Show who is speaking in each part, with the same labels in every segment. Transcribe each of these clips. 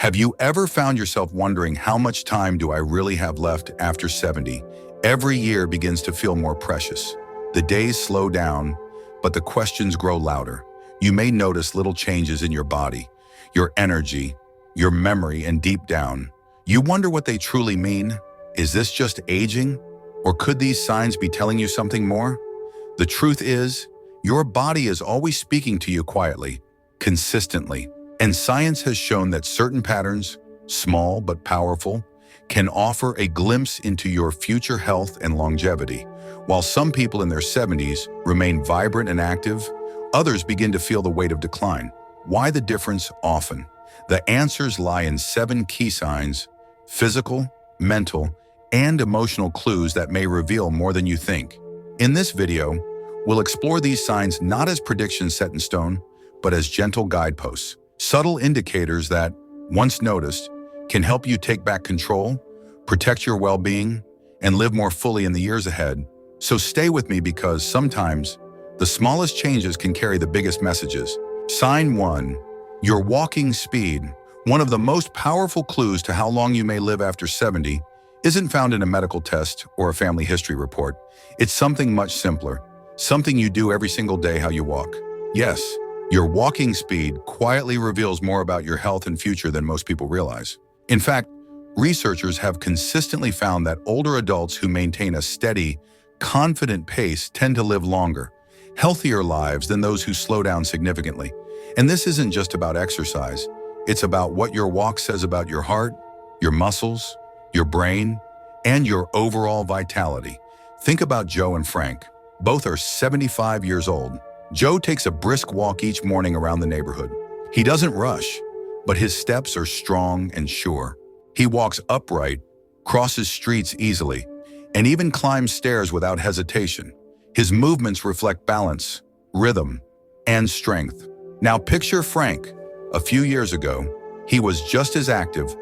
Speaker 1: Have you ever found yourself wondering how much time do I really have left after 70? Every year begins to feel more precious. The days slow down, but the questions grow louder. You may notice little changes in your body, your energy, your memory, and deep down, you wonder what they truly mean. Is this just aging? Or could these signs be telling you something more? The truth is, your body is always speaking to you quietly, consistently. And science has shown that certain patterns, small but powerful, can offer a glimpse into your future health and longevity. While some people in their 70s remain vibrant and active, others begin to feel the weight of decline. Why the difference? Often, the answers lie in 7 key signs: physical, mental, and emotional clues that may reveal more than you think. In this video, we'll explore these signs not as predictions set in stone, but as gentle guideposts. Subtle indicators that, once noticed, can help you take back control, protect your well-being, and live more fully in the years ahead. So stay with me, because sometimes the smallest changes can carry the biggest messages. Sign 1. Your walking speed. One of the most powerful clues to how long you may live after 70 isn't found in a medical test or a family history report. It's something much simpler, something you do every single day: how you walk. Yes, your walking speed quietly reveals more about your health and future than most people realize. In fact, researchers have consistently found that older adults who maintain a steady, confident pace tend to live longer, healthier lives than those who slow down significantly. And this isn't just about exercise. It's about what your walk says about your heart, your muscles, your brain, and your overall vitality. Think about Joe and Frank. Both are 75 years old. Joe takes a brisk walk each morning around the neighborhood. He doesn't rush, but his steps are strong and sure. He walks upright, crosses streets easily, and even climbs stairs without hesitation. His movements reflect balance, rhythm, and strength. Now picture Frank. A few years ago, he was just as active,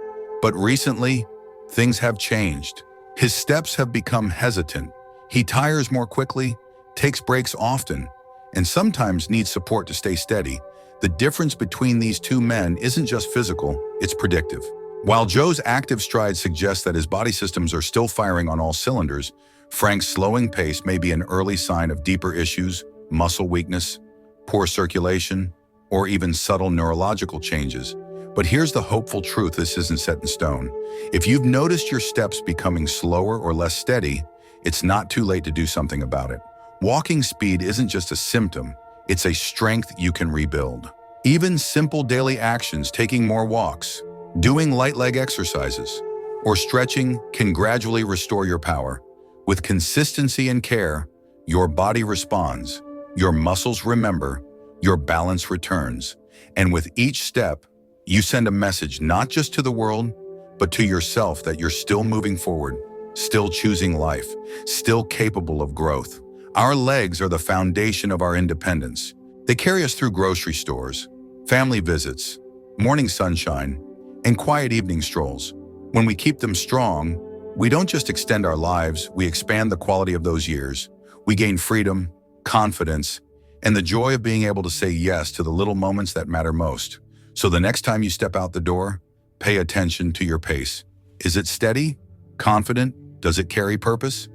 Speaker 1: but recently, things have changed. His steps have become hesitant. He tires more quickly, takes breaks often, and sometimes needs support to stay steady. The difference between these two men isn't just physical, it's predictive. While Joe's active stride suggests that his body systems are still firing on all cylinders, Frank's slowing pace may be an early sign of deeper issues: muscle weakness, poor circulation, or even subtle neurological changes. But here's the hopeful truth: this isn't set in stone. If you've noticed your steps becoming slower or less steady, it's not too late to do something about it. Walking speed isn't just a symptom, it's a strength you can rebuild. Even simple daily actions, taking more walks, doing light leg exercises, or stretching, can gradually restore your power. With consistency and care, your body responds, your muscles remember, your balance returns. And with each step, you send a message not just to the world, but to yourself that you're still moving forward, still choosing life, still capable of growth. Our legs are the foundation of our independence. They carry us through grocery stores, family visits, morning sunshine, and quiet evening strolls. When we keep them strong, we don't just extend our lives, we expand the quality of those years. We gain freedom, confidence, and the joy of being able to say yes to the little moments that matter most. So the next time you step out the door, pay attention to your pace. Is it steady? Confident? Does it carry purpose?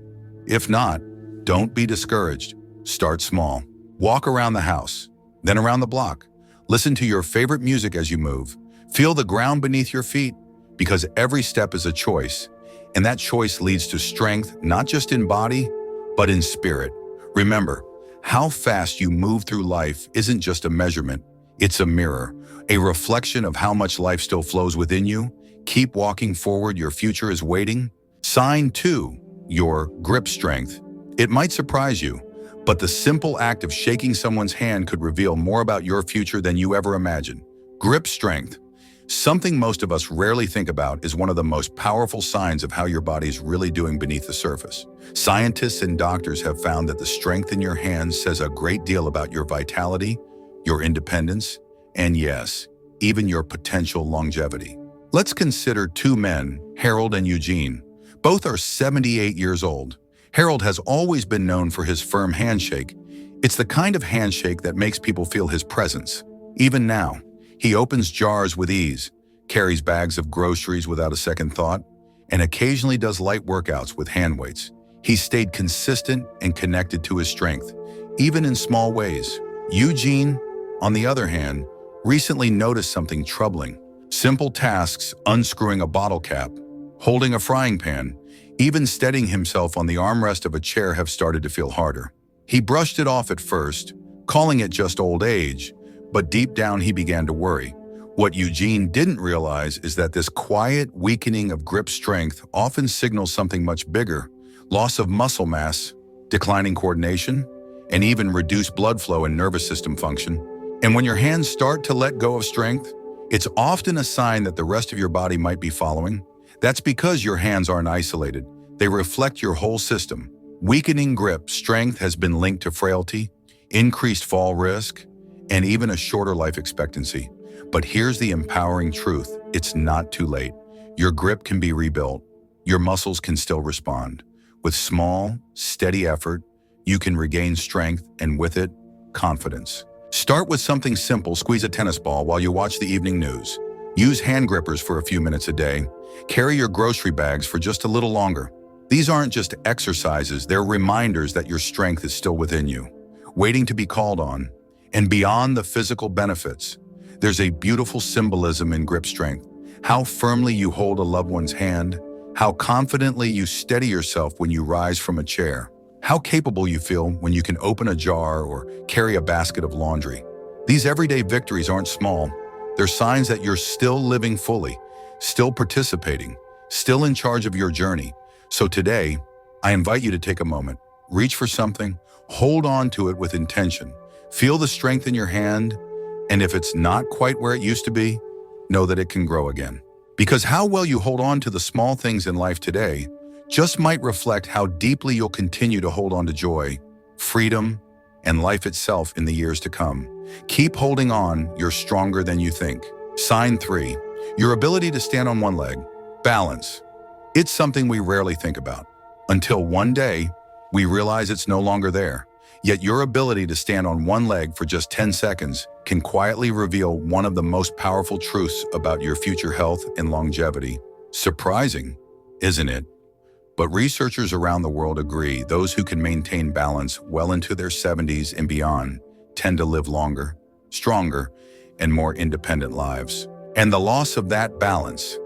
Speaker 1: If not, don't be discouraged. Start small. Walk around the house, then around the block. Listen to your favorite music as you move. Feel the ground beneath your feet, because every step is a choice, and that choice leads to strength, not just in body, but in spirit. Remember, how fast you move through life isn't just a measurement, it's a mirror, a reflection of how much life still flows within you. Keep walking forward, your future is waiting. Sign 2, your grip strength. It might surprise you, but the simple act of shaking someone's hand could reveal more about your future than you ever imagined. Grip strength, something most of us rarely think about, is one of the most powerful signs of how your body's really doing beneath the surface. Scientists and doctors have found that the strength in your hands says a great deal about your vitality, your independence, and yes, even your potential longevity. Let's consider 2 men, Harold and Eugene. Both are 78 years old. Harold has always been known for his firm handshake. It's the kind of handshake that makes people feel his presence. Even now, he opens jars with ease, carries bags of groceries without a second thought, and occasionally does light workouts with hand weights. He stayed consistent and connected to his strength, even in small ways. Eugene, on the other hand, recently noticed something troubling. Simple tasks, unscrewing a bottle cap, holding a frying pan, even steadying himself on the armrest of a chair have started to feel harder. He brushed it off at first, calling it just old age, but deep down he began to worry. What Eugene didn't realize is that this quiet weakening of grip strength often signals something much bigger: loss of muscle mass, declining coordination, and even reduced blood flow and nervous system function. And when your hands start to let go of strength, it's often a sign that the rest of your body might be following. That's because your hands aren't isolated. They reflect your whole system. Weakening grip strength has been linked to frailty, increased fall risk, and even a shorter life expectancy. But here's the empowering truth: it's not too late. Your grip can be rebuilt. Your muscles can still respond. With small, steady effort, you can regain strength and with it, confidence. Start with something simple: squeeze a tennis ball while you watch the evening news. Use hand grippers for a few minutes a day. Carry your grocery bags for just a little longer. These aren't just exercises, they're reminders that your strength is still within you, waiting to be called on. And beyond the physical benefits, there's a beautiful symbolism in grip strength. How firmly you hold a loved one's hand, how confidently you steady yourself when you rise from a chair, how capable you feel when you can open a jar or carry a basket of laundry. These everyday victories aren't small. They're signs that you're still living fully, still participating, still in charge of your journey. So today, I invite you to take a moment, reach for something, hold on to it with intention, feel the strength in your hand, and if it's not quite where it used to be, know that it can grow again. Because how well you hold on to the small things in life today just might reflect how deeply you'll continue to hold on to joy, freedom, and life itself in the years to come. Keep holding on, you're stronger than you think. Sign 3, your ability to stand on one leg. Balance. It's something we rarely think about, until one day we realize it's no longer there. Yet your ability to stand on one leg for just 10 seconds can quietly reveal one of the most powerful truths about your future health and longevity. Surprising, isn't it? But researchers around the world agree those who can maintain balance well into their 70s and beyond tend to live longer, stronger, and more independent lives. And the loss of that balance,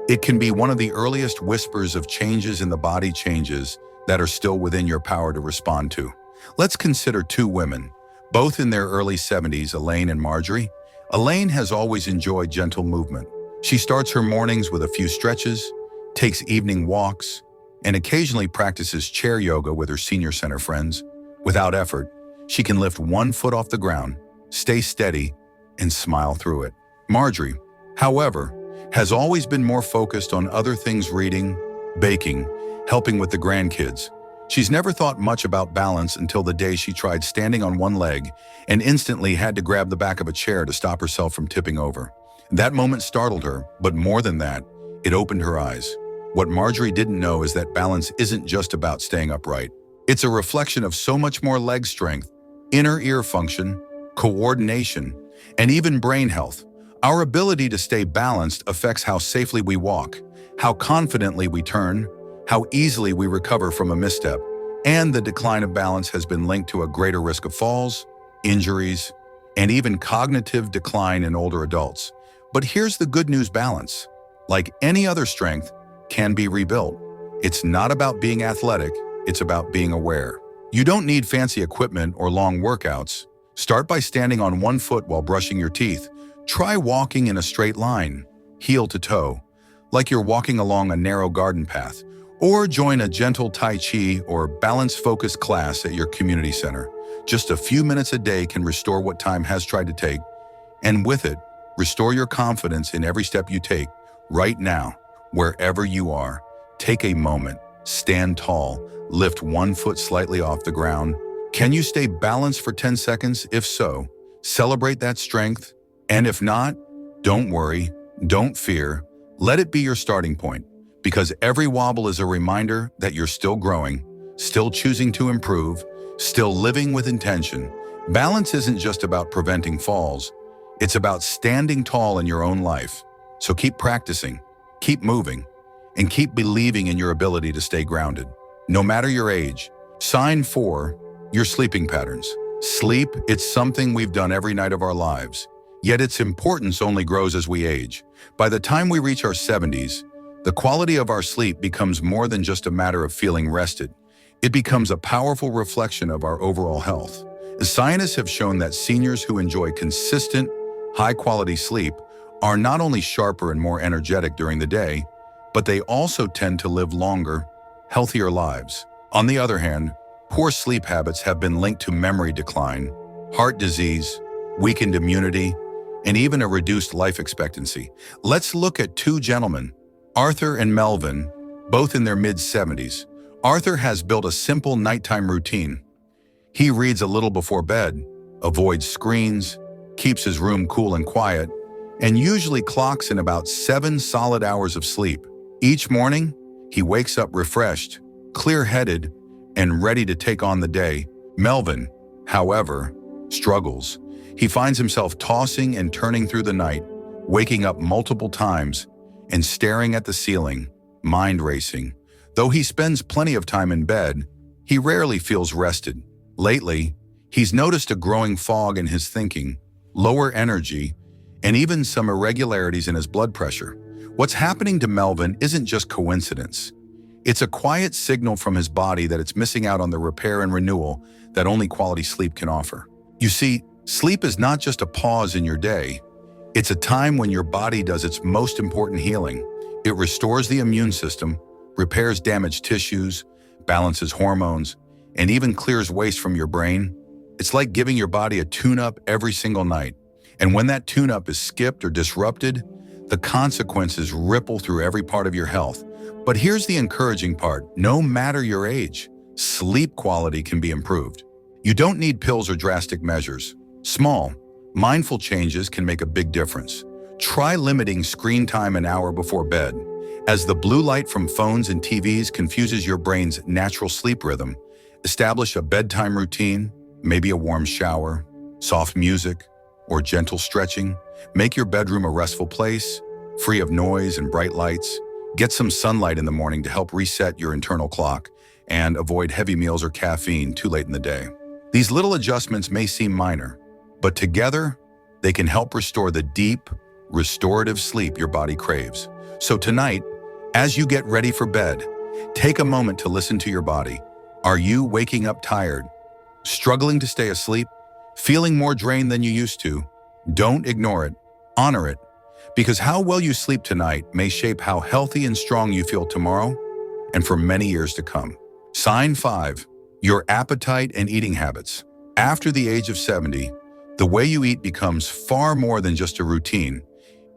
Speaker 1: it can be one of the earliest whispers of changes in the body, changes that are still within your power to respond to. Let's consider 2 women, both in their early 70s, Elaine and Marjorie. Elaine has always enjoyed gentle movement. She starts her mornings with a few stretches, takes evening walks, and occasionally practices chair yoga with her senior center friends. Without effort, she can lift one foot off the ground, stay steady, and smile through it. Marjorie, however, has always been more focused on other things: reading, baking, helping with the grandkids. She's never thought much about balance until the day she tried standing on one leg and instantly had to grab the back of a chair to stop herself from tipping over. That moment startled her, but more than that, it opened her eyes. What Marjorie didn't know is that balance isn't just about staying upright. It's a reflection of so much more: leg strength, inner ear function, coordination, and even brain health. Our ability to stay balanced affects how safely we walk, how confidently we turn, how easily we recover from a misstep, and the decline of balance has been linked to a greater risk of falls, injuries, and even cognitive decline in older adults. But here's the good news: balance, like any other strength, can be rebuilt. It's not about being athletic, it's about being aware. You don't need fancy equipment or long workouts. Start by standing on one foot while brushing your teeth. Try walking in a straight line, heel to toe, like you're walking along a narrow garden path. Or join a gentle Tai Chi or balance-focused class at your community center. Just a few minutes a day can restore what time has tried to take, and with it, restore your confidence in every step you take. Right now, wherever you are, take a moment, stand tall, lift one foot slightly off the ground. Can you stay balanced for 10 seconds? If so, celebrate that strength. And if not, don't worry, don't fear. Let it be your starting point. Because every wobble is a reminder that you're still growing, still choosing to improve, still living with intention. Balance isn't just about preventing falls. It's about standing tall in your own life, So keep practicing, keep moving, and keep believing in your ability to stay grounded, no matter your age. Sign 4, your sleeping patterns. Sleep, it's something we've done every night of our lives, yet its importance only grows as we age. By the time we reach our 70s, the quality of our sleep becomes more than just a matter of feeling rested. It becomes a powerful reflection of our overall health. Scientists have shown that seniors who enjoy consistent, high-quality sleep are not only sharper and more energetic during the day, but they also tend to live longer, healthier lives. On the other hand, poor sleep habits have been linked to memory decline, heart disease, weakened immunity, and even a reduced life expectancy. Let's look at two gentlemen, Arthur and Melvin, both in their mid-70s. Arthur has built a simple nighttime routine. He reads a little before bed, avoids screens, keeps his room cool and quiet, and usually clocks in about 7 solid hours of sleep. Each morning, he wakes up refreshed, clear-headed, and ready to take on the day. Melvin, however, struggles. He finds himself tossing and turning through the night, waking up multiple times and staring at the ceiling, mind racing. Though he spends plenty of time in bed, he rarely feels rested. Lately, he's noticed a growing fog in his thinking, lower energy, and even some irregularities in his blood pressure. What's happening to Melvin isn't just coincidence. It's a quiet signal from his body that it's missing out on the repair and renewal that only quality sleep can offer. You see, sleep is not just a pause in your day. It's a time when your body does its most important healing. It restores the immune system, repairs damaged tissues, balances hormones, and even clears waste from your brain. It's like giving your body a tune-up every single night. And when that tune-up is skipped or disrupted, the consequences ripple through every part of your health. But here's the encouraging part. No matter your age, sleep quality can be improved. You don't need pills or drastic measures. Small, mindful changes can make a big difference. Try limiting screen time an hour before bed. As the blue light from phones and TVs confuses your brain's natural sleep rhythm, establish a bedtime routine, maybe a warm shower, soft music, or gentle stretching. Make your bedroom a restful place, free of noise and bright lights. Get some sunlight in the morning to help reset your internal clock, and avoid heavy meals or caffeine too late in the day. These little adjustments may seem minor, but together, they can help restore the deep, restorative sleep your body craves. So tonight, as you get ready for bed, take a moment to listen to your body. Are you waking up tired, struggling to stay asleep, feeling more drained than you used to? Don't ignore it, honor it, because how well you sleep tonight may shape how healthy and strong you feel tomorrow and for many years to come. Sign 5, your appetite and eating habits. After the age of 70, the way you eat becomes far more than just a routine.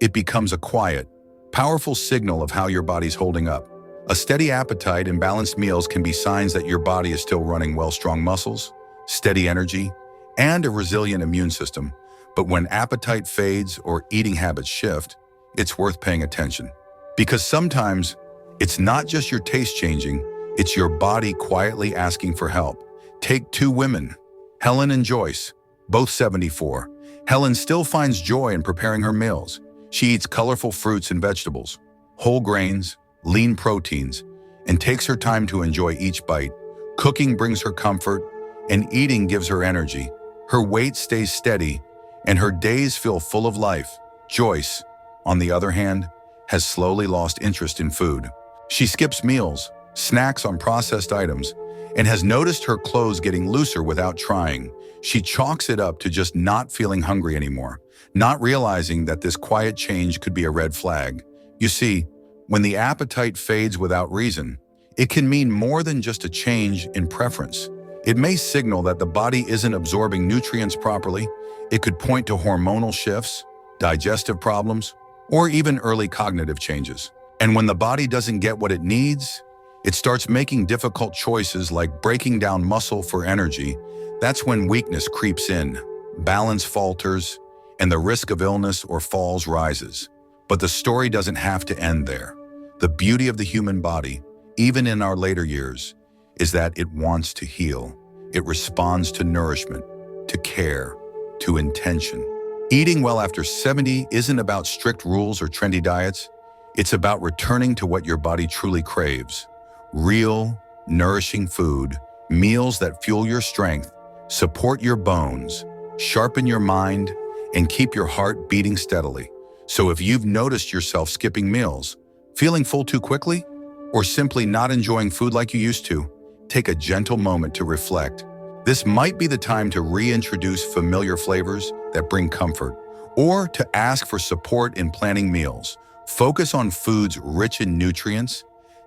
Speaker 1: It becomes a quiet, powerful signal of how your body's holding up. A steady appetite and balanced meals can be signs that your body is still running well. Strong muscles, steady energy, and a resilient immune system. But when appetite fades or eating habits shift, it's worth paying attention. Because sometimes it's not just your taste changing, it's your body quietly asking for help. Take two women, Helen and Joyce, both 74. Helen still finds joy in preparing her meals. She eats colorful fruits and vegetables, whole grains, lean proteins, and takes her time to enjoy each bite. Cooking brings her comfort, and eating gives her energy. Her weight stays steady, and her days feel full of life. Joyce, on the other hand, has slowly lost interest in food. She skips meals, snacks on processed items, and has noticed her clothes getting looser without trying. She chalks it up to just not feeling hungry anymore, not realizing that this quiet change could be a red flag. You see, when the appetite fades without reason, it can mean more than just a change in preference. It may signal that the body isn't absorbing nutrients properly. It could point to hormonal shifts, digestive problems, or even early cognitive changes. And when the body doesn't get what it needs, it starts making difficult choices like breaking down muscle for energy. That's when weakness creeps in, balance falters, and the risk of illness or falls rises. But the story doesn't have to end there. The beauty of the human body, even in our later years, is that it wants to heal. It responds to nourishment, to care, to intention. Eating well after 70 isn't about strict rules or trendy diets. It's about returning to what your body truly craves. Real, nourishing food, meals that fuel your strength, support your bones, sharpen your mind, and keep your heart beating steadily. So if you've noticed yourself skipping meals, feeling full too quickly, or simply not enjoying food like you used to, take a gentle moment to reflect. This might be the time to reintroduce familiar flavors that bring comfort, or to ask for support in planning meals. Focus on foods rich in nutrients,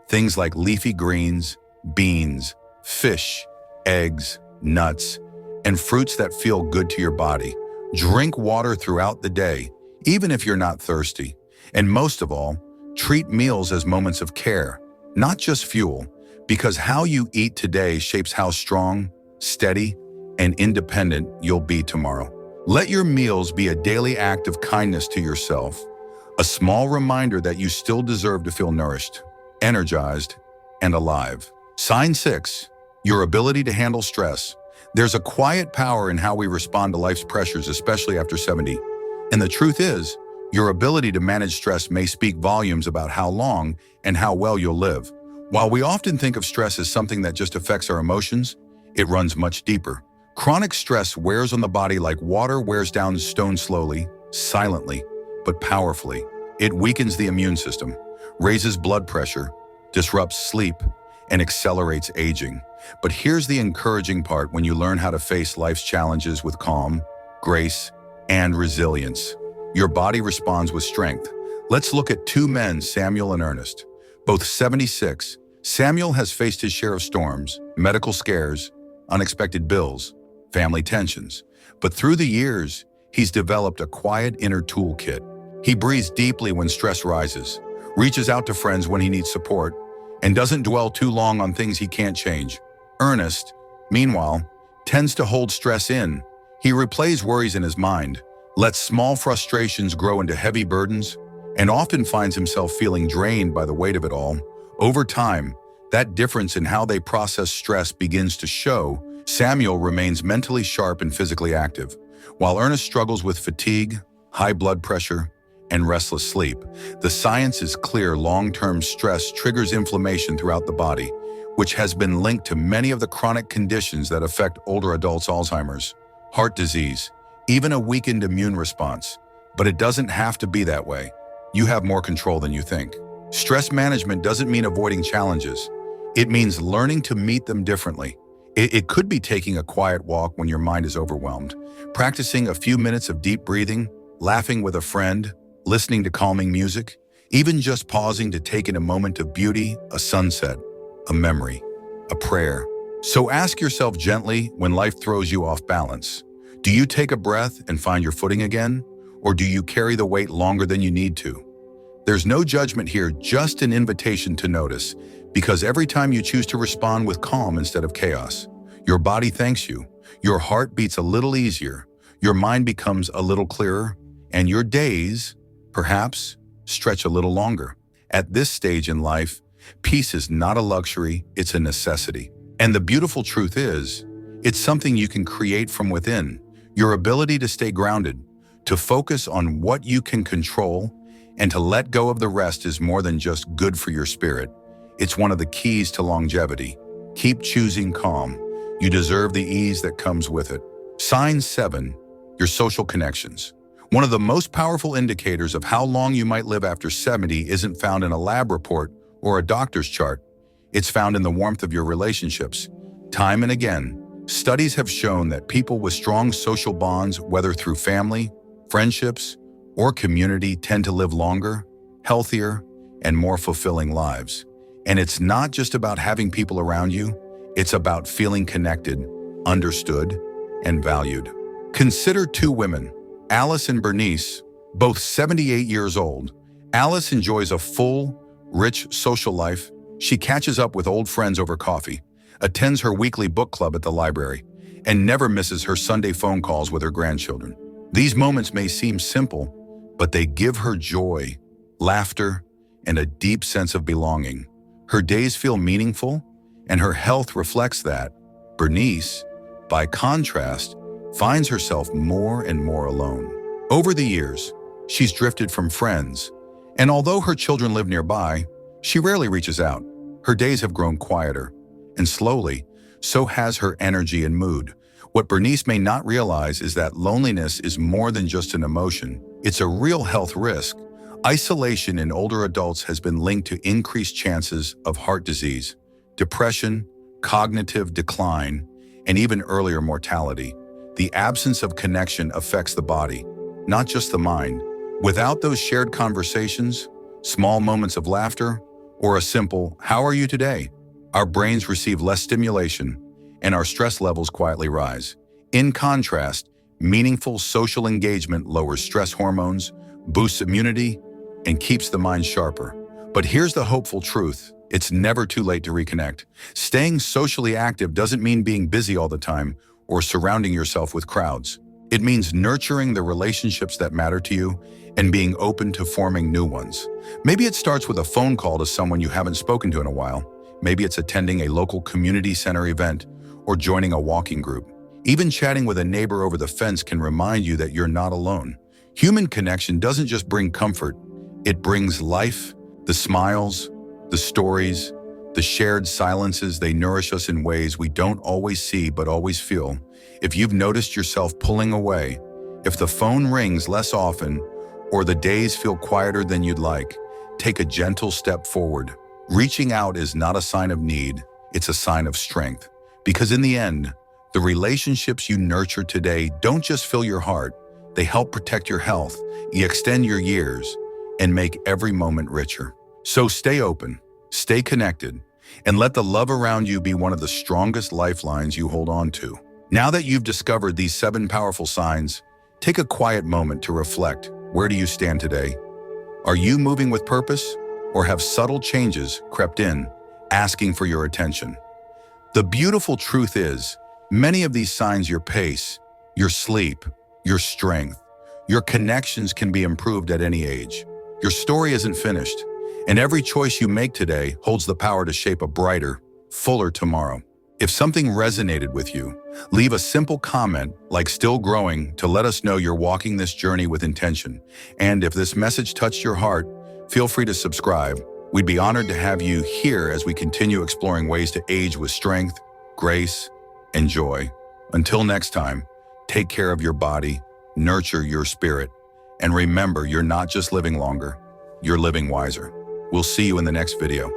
Speaker 1: things like leafy greens, beans, fish, eggs, nuts, and fruits that feel good to your body. Drink water throughout the day, even if you're not thirsty. And most of all, treat meals as moments of care, not just fuel, because how you eat today shapes how strong, steady, and independent you'll be tomorrow. Let your meals be a daily act of kindness to yourself, a small reminder that you still deserve to feel nourished, energized, and alive. Sign 6, your ability to handle stress. There's a quiet power in how we respond to life's pressures, especially after 70. And the truth is, your ability to manage stress may speak volumes about how long and how well you'll live. While we often think of stress as something that just affects our emotions, it runs much deeper. Chronic stress wears on the body like water wears down stone slowly, silently, but powerfully. It weakens the immune system, raises blood pressure, disrupts sleep, and accelerates aging. But here's the encouraging part: when you learn how to face life's challenges with calm, grace, and resilience, your body responds with strength. Let's look at two men, Samuel and Ernest. Both 76, Samuel has faced his share of storms, medical scares, unexpected bills, family tensions. But through the years, he's developed a quiet inner toolkit. He breathes deeply when stress rises, reaches out to friends when he needs support, and doesn't dwell too long on things he can't change. Ernest, meanwhile, tends to hold stress in. He replays worries in his mind, lets small frustrations grow into heavy burdens, and often finds himself feeling drained by the weight of it all. Over time, that difference in how they process stress begins to show. Samuel remains mentally sharp and physically active, while Ernest struggles with fatigue, high blood pressure, and restless sleep. The science is clear: long-term stress triggers inflammation throughout the body, which has been linked to many of the chronic conditions that affect older adults: Alzheimer's, heart disease, even a weakened immune response. But it doesn't have to be that way. You have more control than you think. Stress management doesn't mean avoiding challenges. It means learning to meet them differently. It could be taking a quiet walk when your mind is overwhelmed, practicing a few minutes of deep breathing, laughing with a friend, listening to calming music, even just pausing to take in a moment of beauty, a sunset, a memory, a prayer. So ask yourself gently when life throws you off balance: do you take a breath and find your footing again? Or do you carry the weight longer than you need to? There's no judgment here, just an invitation to notice, because every time you choose to respond with calm instead of chaos, your body thanks you, your heart beats a little easier, your mind becomes a little clearer, and your days, perhaps, stretch a little longer. At this stage in life, peace is not a luxury, it's a necessity. And the beautiful truth is, it's something you can create from within. Your ability to stay grounded, to focus on what you can control, and to let go of the rest is more than just good for your spirit. It's one of the keys to longevity. Keep choosing calm. You deserve the ease that comes with it. Sign 7, your social connections. One of the most powerful indicators of how long you might live after 70 isn't found in a lab report or a doctor's chart. It's found in the warmth of your relationships. Time and again, studies have shown that people with strong social bonds, whether through family, friendships, or community, tend to live longer, healthier, and more fulfilling lives. And it's not just about having people around you, it's about feeling connected, understood, and valued. Consider two women, Alice and Bernice, both 78 years old. Alice enjoys a full, rich social life. She catches up with old friends over coffee, attends her weekly book club at the library, and never misses her Sunday phone calls with her grandchildren. These moments may seem simple, but they give her joy, laughter, and a deep sense of belonging. Her days feel meaningful, and her health reflects that. Bernice, by contrast, finds herself more and more alone. Over the years, she's drifted from friends, and although her children live nearby, she rarely reaches out. Her days have grown quieter, and slowly, so has her energy and mood. What Bernice may not realize is that loneliness is more than just an emotion. It's a real health risk. Isolation in older adults has been linked to increased chances of heart disease, depression, cognitive decline, and even earlier mortality. The absence of connection affects the body, not just the mind. Without those shared conversations, small moments of laughter, or a simple, "How are you today?" our brains receive less stimulation and our stress levels quietly rise. In contrast, meaningful social engagement lowers stress hormones, boosts immunity, and keeps the mind sharper. But here's the hopeful truth. It's never too late to reconnect. Staying socially active doesn't mean being busy all the time or surrounding yourself with crowds. It means nurturing the relationships that matter to you and being open to forming new ones. Maybe it starts with a phone call to someone you haven't spoken to in a while. Maybe it's attending a local community center event or joining a walking group. Even chatting with a neighbor over the fence can remind you that you're not alone. Human connection doesn't just bring comfort, it brings life, the smiles, the stories, the shared silences. They nourish us in ways we don't always see but always feel. If you've noticed yourself pulling away, if the phone rings less often, or the days feel quieter than you'd like, take a gentle step forward. Reaching out is not a sign of need, it's a sign of strength. Because in the end, the relationships you nurture today don't just fill your heart, they help protect your health, extend your years, and make every moment richer. So stay open, stay connected, and let the love around you be one of the strongest lifelines you hold on to. Now that you've discovered these 7 powerful signs, take a quiet moment to reflect. Where do you stand today? Are you moving with purpose, or have subtle changes crept in, asking for your attention? The beautiful truth is, many of these signs, your pace, your sleep, your strength, your connections can be improved at any age. Your story isn't finished, and every choice you make today holds the power to shape a brighter, fuller tomorrow. If something resonated with you, leave a simple comment like "still growing" to let us know you're walking this journey with intention. And if this message touched your heart, feel free to subscribe. We'd be honored to have you here as we continue exploring ways to age with strength, grace, and joy. Until next time, take care of your body, nurture your spirit, and remember, you're not just living longer, you're living wiser. We'll see you in the next video.